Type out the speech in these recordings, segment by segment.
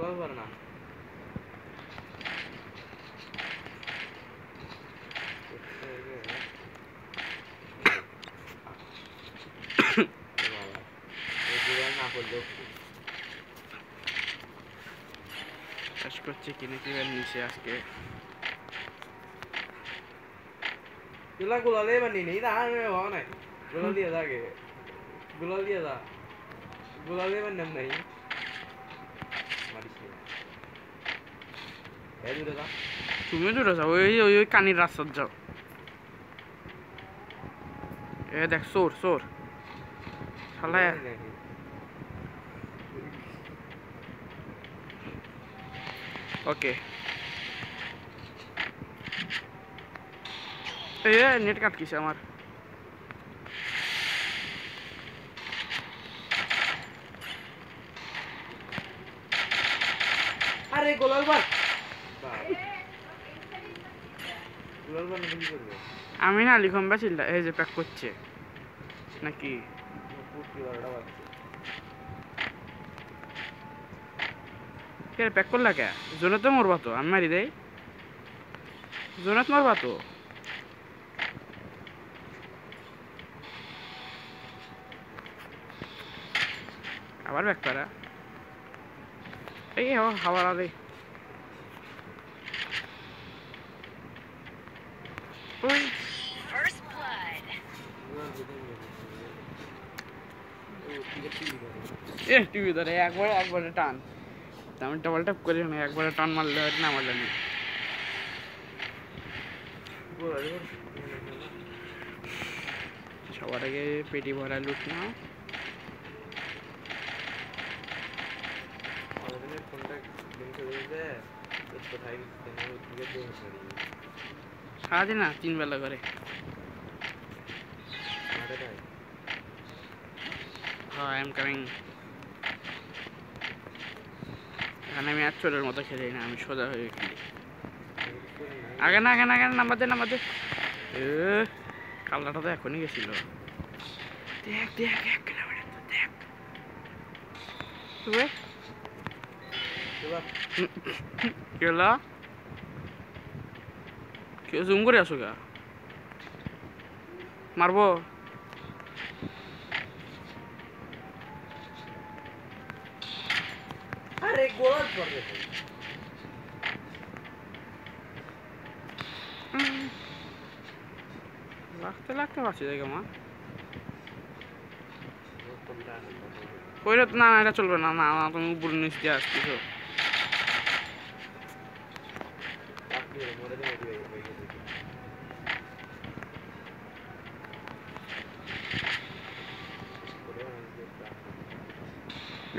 গোলাল পারে না শেষ করছে কিনে কিবার নিচে আজকে গোলালে বানি নেই না নাই গোলাল দিয়ে যাকে গোলাল দিয়ে যা গোলালে বান নাম নাই তুমি দূরে যাও ওই ওই ওই কানির রাস্তার যাও এ দেখ চোর চোর শালা ওকে এ নেট কাটকিছে আমার আরে গোলাল বান গোলাল বান কি করবে আমি না লিখম বাছিল এই যে প্যাক করছে নাকি পুটি বারোটা বাজছে কে প্যাক করলা কে জোনাত তো মরবা তো আমি মারি দেই জোনাত মরবা তো আবার ব্যাক করা এই হাওয়া দে ওই এ টিভি ধরে একবারে টান আমি ডবল ট্যাপ করি না একবারে টান মারলে হয় না মারলে না সবার আগে পেটি ভরা লুট না সারাদিন না 3 বেলা করে হ্যাঁ আই এম কামিং এখানে আমি আর চোরের মতো খেলি না আমি সোজা হয়ে খেলি আগে না নাম্বার দে এ কালটা তো এখনই গেছিল দেখ দেখ তুই কেলা কেউ জুম করে আসো গা মারবো আরে গোলাল পড়বে লাগতে পারছি জায়গা মা কইলে না এটা চলবে না না তুমি উপরে নিচ দিয়ে আসতেছো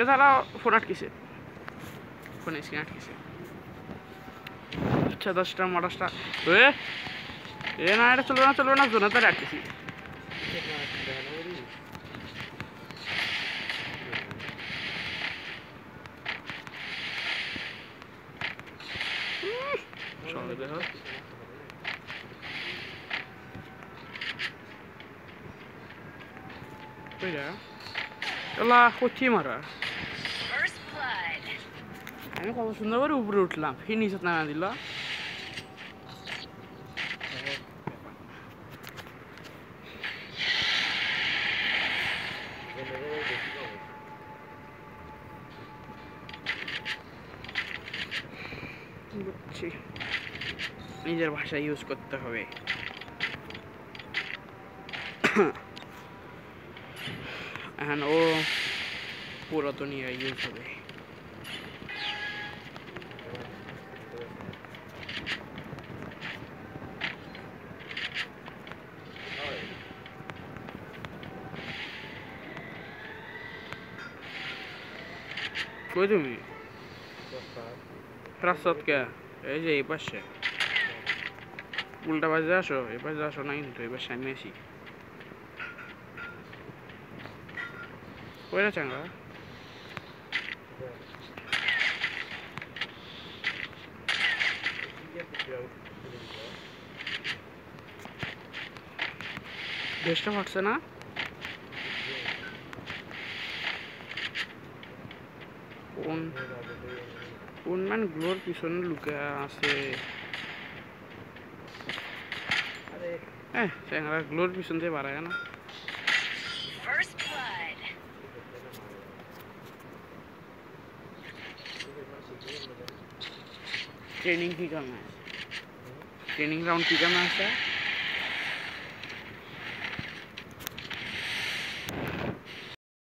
তারা ফোন আটকেছে ফোনে স্ক্রিন আটকেছে আচ্ছা 10টা মোটরটা এ না এটা চলবে না জোনা তারে আটকেছি চলে দেখো কইরা এলা কোথি মারা আমি কত সুন্দর করে উপরে উঠলাম ফির নিচে নামা দিল বুঝছি নিজের ভাষা ইউজ করতে হবে এখন ও পুরাতন ইউজ হবে কই তুমি রাস্তাত কে এই যে এই পাশে উল্টা বাজে আসো এই পাশে আসো না কিন্তু এই পাশে আমি আসি কইরা চাঙ্গা দেশটা ফাটছে না কোন কোন ম্যান গ্লোর পিছনে লুকে আছে আরে চ্যাংরা গ্লোর পিছন দিয়ে বাড়ায় না First blood. ट्रेनिंग की कम है ट्रेनिंग राउंड की कम है